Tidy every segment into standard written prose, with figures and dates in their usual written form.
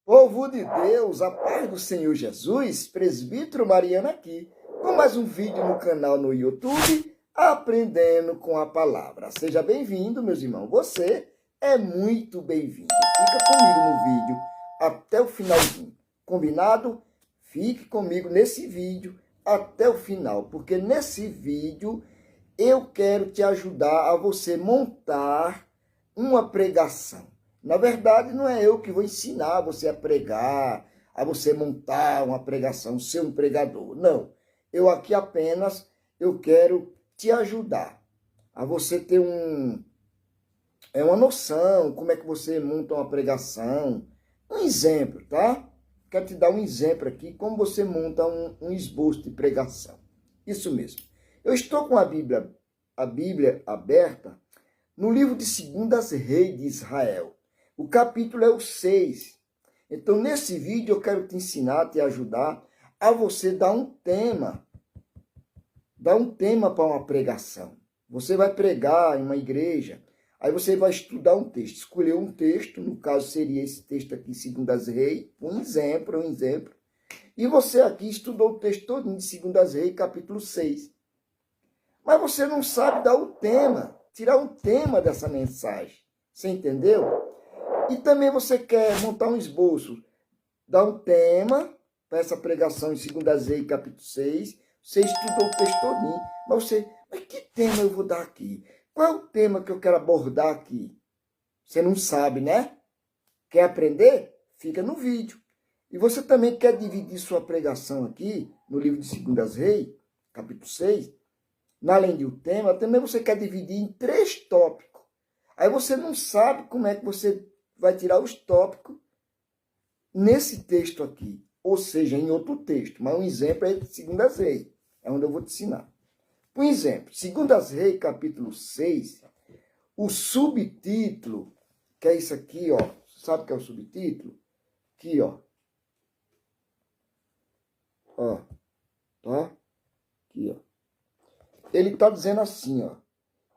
Povo de Deus, a paz do Senhor Jesus, presbítero Mariano aqui, com mais um vídeo no canal no YouTube, Aprendendo com a Palavra. Seja bem-vindo, meus irmãos, você é muito bem-vindo. Fica comigo no vídeo até o finalzinho, combinado? Fique comigo nesse vídeo até o final, porque nesse vídeo eu quero te ajudar a você montar uma pregação. Na verdade, não é eu que vou ensinar você a pregar, a você montar uma pregação, ser um pregador. Não. Eu aqui apenas, eu quero te ajudar a você ter uma noção, como é que você monta uma pregação. Um exemplo, tá? Quero te dar um exemplo aqui, como você monta um esboço de pregação. Isso mesmo. Eu estou com a Bíblia aberta no livro de 2 Reis de Israel. O capítulo é o 6. Então, nesse vídeo, eu quero te ensinar, te ajudar a você dar um tema. Dar um tema para uma pregação. Você vai pregar em uma igreja, aí você vai estudar um texto, escolher um texto, no caso seria esse texto aqui, 2 Reis, um exemplo. E você aqui estudou o texto todo de 2 Reis, capítulo 6. Mas você não sabe dar o tema, tirar um tema dessa mensagem. Você entendeu? E também você quer montar um esboço, dar um tema para essa pregação em 2 Reis, capítulo 6. Você estudou o texto todinho, mas que tema eu vou dar aqui? Qual é o tema que eu quero abordar aqui? Você não sabe, né? Quer aprender? Fica no vídeo. E você também quer dividir sua pregação aqui, no livro de 2 Reis, capítulo 6, além do tema, também você quer dividir em 3 tópicos. Aí você não sabe como é que você vai tirar os tópicos nesse texto aqui, ou seja, em outro texto. Mas um exemplo é de 2 Reis, é onde eu vou te ensinar. Por exemplo, 2 Reis, capítulo 6, o subtítulo, que é isso aqui, ó. Sabe o que é o subtítulo? Aqui, ó. Ó, tá? Aqui, ó. Ele está dizendo assim, ó.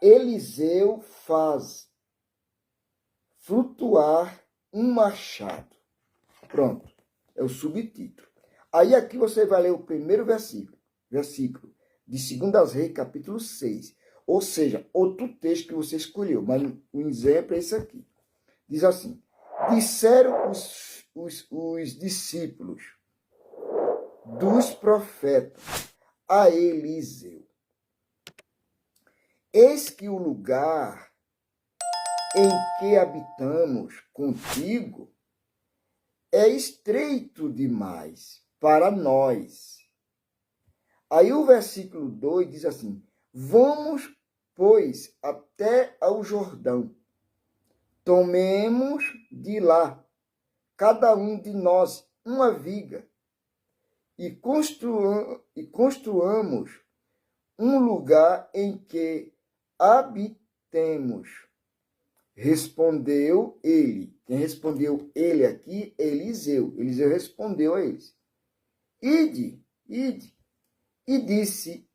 Eliseu faz flutuar um machado. Pronto, é o subtítulo. Aí aqui você vai ler o primeiro versículo de 2 Reis, capítulo 6. Ou seja, outro texto que você escolheu, mas o exemplo é esse aqui. Diz assim: disseram os discípulos dos profetas a Eliseu: eis que o lugar em que habitamos contigo é estreito demais para nós. Aí o versículo 2 diz assim: vamos, pois, até ao Jordão. Tomemos de lá, cada um de nós, uma viga, e construamos um lugar em que habitemos. Respondeu ele. Quem respondeu ele aqui é Eliseu. Eliseu respondeu a eles: ide. E disse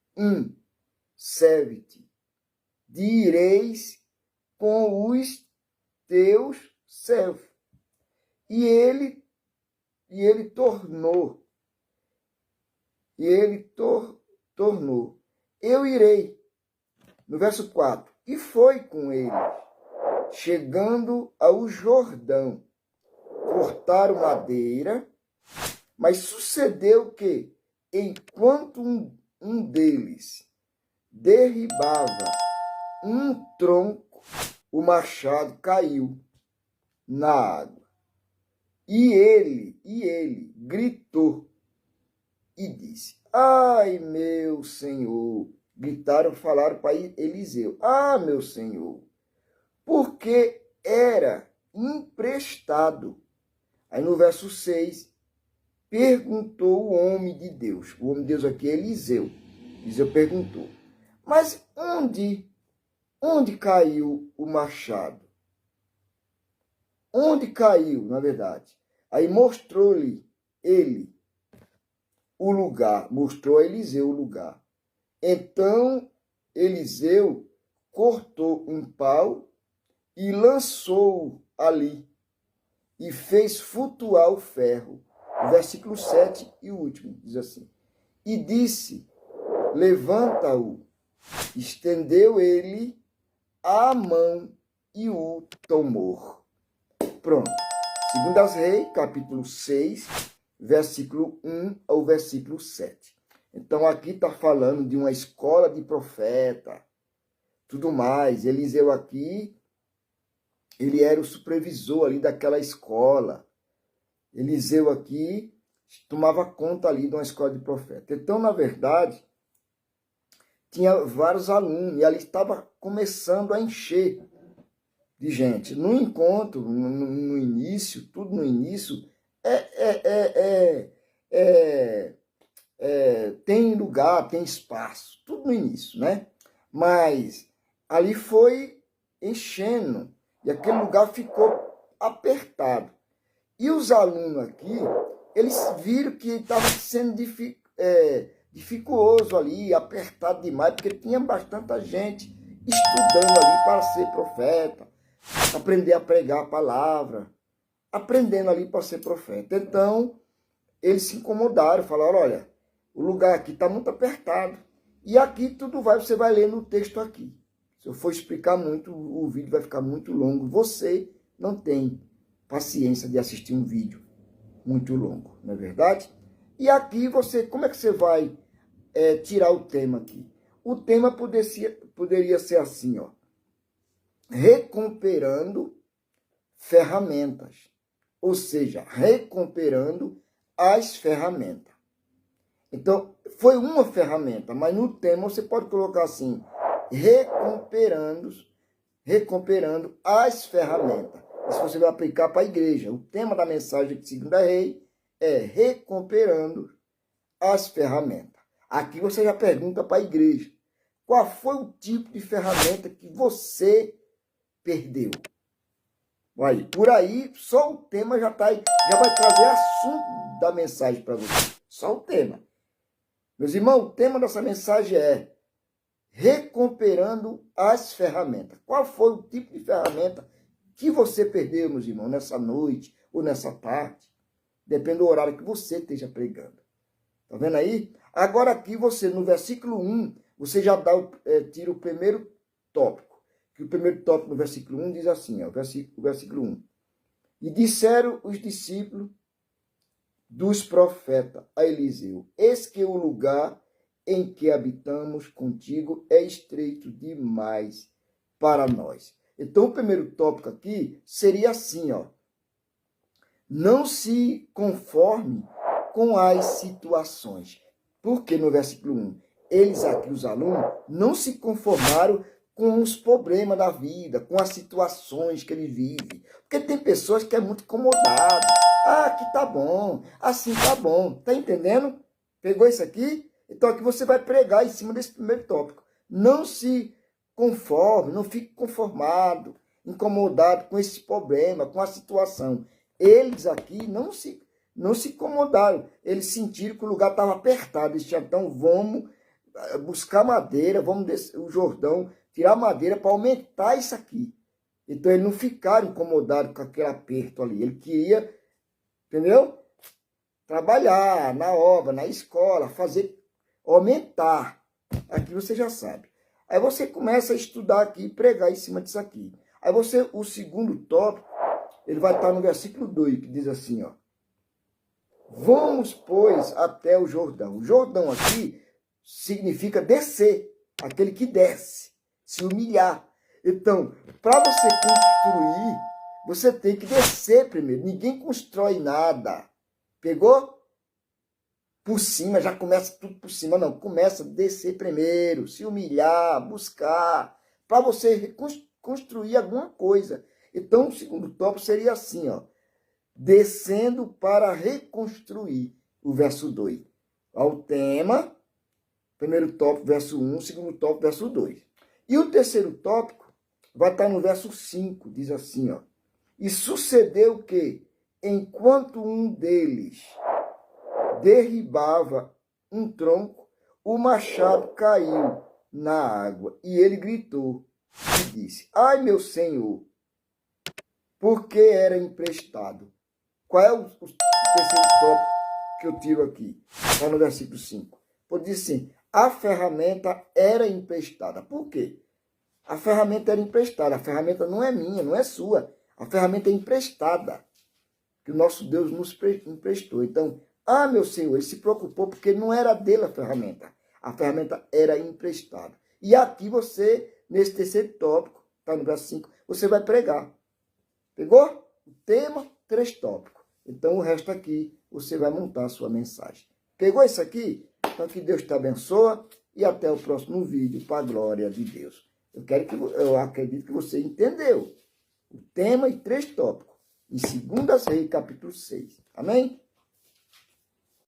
serve-te, direis com os teus servos. E ele tornou. Eu irei. No verso 4. E foi com ele, chegando ao Jordão, cortaram madeira, mas sucedeu que, enquanto um deles derribava um tronco, o machado caiu na água. E ele gritou e disse: ai, meu senhor. Falaram para Eliseu: ah, meu senhor, porque era emprestado. Aí no verso 6, perguntou o homem de Deus. O homem de Deus aqui é Eliseu. Eliseu perguntou: mas onde caiu o machado? Onde caiu, na verdade? Aí mostrou-lhe ele o lugar, mostrou a Eliseu o lugar. Então Eliseu cortou um pau e lançou ali. e fez flutuar o ferro. O versículo 7 e o último diz assim: e disse, levanta-o. Estendeu ele a mão e o tomou. Pronto. Segundo Reis, capítulo 6, versículo 1 ao versículo 7. Então aqui está falando de uma escola de profeta, tudo mais. Eliseu aqui, ele era o supervisor ali daquela escola. Eliseu aqui tomava conta ali de uma escola de profeta. Então, na verdade, tinha vários alunos e ali estava começando a encher de gente. No encontro, no início, tudo no início, tem lugar, tem espaço, tudo no início, né? Mas ali foi enchendo e aquele lugar ficou apertado. E os alunos aqui, eles viram que estava sendo dificultoso ali, apertado demais, porque tinha bastante gente estudando ali para ser profeta, aprender a pregar a palavra, aprendendo ali para ser profeta. Então, eles se incomodaram, falaram, olha, o lugar aqui está muito apertado. E aqui tudo você vai ler no texto aqui. Se eu for explicar muito, o vídeo vai ficar muito longo. Você não tem paciência de assistir um vídeo muito longo, não é verdade? E aqui como é que você vai tirar o tema aqui? O tema poderia ser assim, ó, recuperando ferramentas, ou seja, recuperando as ferramentas. Então, foi uma ferramenta, mas no tema você pode colocar assim, recuperando as ferramentas. Isso você vai aplicar para a igreja. O tema da mensagem de 2 Reis é recuperando as ferramentas. Aqui você já pergunta para a igreja, qual foi o tipo de ferramenta que você perdeu? Aí, por aí, só o tema já vai trazer assunto da mensagem para você. Só o tema. Meus irmãos, o tema dessa mensagem é recuperando as ferramentas. Qual foi o tipo de ferramenta que você perdeu, meus irmãos, nessa noite ou nessa tarde? Depende do horário que você esteja pregando. Tá vendo aí? Agora aqui você, no versículo 1, você já tira o primeiro tópico. Que o primeiro tópico no versículo 1 diz assim, ó, o versículo 1. E disseram os discípulos dos profetas a Eliseu, eis que o lugar em que habitamos contigo é estreito demais para nós. Então, o primeiro tópico aqui seria assim, ó. Não se conforme com as situações. Porque no versículo 1, eles aqui, os alunos, não se conformaram com os problemas da vida, com as situações que ele vive. Porque tem pessoas que é muito incomodado. Ah, aqui tá bom, assim tá bom. Tá entendendo? Pegou isso aqui? Então aqui você vai pregar em cima desse primeiro tópico. Não se conforme, não fique conformado, incomodado com esse problema, com a situação. Eles aqui não se incomodaram. Eles sentiram que o lugar estava apertado. Eles disseram, então vamos buscar madeira, vamos descer o Jordão, tirar madeira para aumentar isso aqui. Então eles não ficaram incomodados com aquele aperto ali. Ele queria, entendeu? Trabalhar na obra, na escola, fazer, aumentar. Aqui você já sabe. Aí você começa a estudar aqui, pregar em cima disso aqui. Aí você, o segundo tópico, ele vai estar no versículo 2, que diz assim, ó. Vamos, pois, até o Jordão. O Jordão aqui significa descer, aquele que desce, se humilhar. Então, para você construir, você tem que descer primeiro. Ninguém constrói nada. Pegou? Por cima, já começa tudo por cima. Não, começa a descer primeiro, se humilhar, buscar, para você construir alguma coisa. Então, o segundo tópico seria assim, ó. Descendo para reconstruir, o verso 2. Ao tema, primeiro tópico, verso 1, segundo tópico, verso 2. E o terceiro tópico vai estar no verso 5, diz assim, ó. E sucedeu que, enquanto um deles derribava um tronco, o machado caiu na água, e ele gritou e disse, ai, meu Senhor, porque era emprestado. Qual é o terceiro tópico que eu tiro aqui? Está no versículo 5. Pode dizer assim, a ferramenta era emprestada. Por quê? A ferramenta era emprestada. A ferramenta não é minha, não é sua. A ferramenta é emprestada, que o nosso Deus nos emprestou. Então, meu Senhor, ele se preocupou porque não era dele a ferramenta. A ferramenta era emprestada. E aqui você, nesse terceiro tópico, está no verso 5, você vai pregar. Pegou? O tema, 3 tópicos. Então, o resto aqui, você vai montar a sua mensagem. Pegou isso aqui? Então, que Deus te abençoe e até o próximo vídeo, para a glória de Deus. Eu acredito que você entendeu o tema e 3 tópicos. Em 2 Reis, capítulo 6. Amém?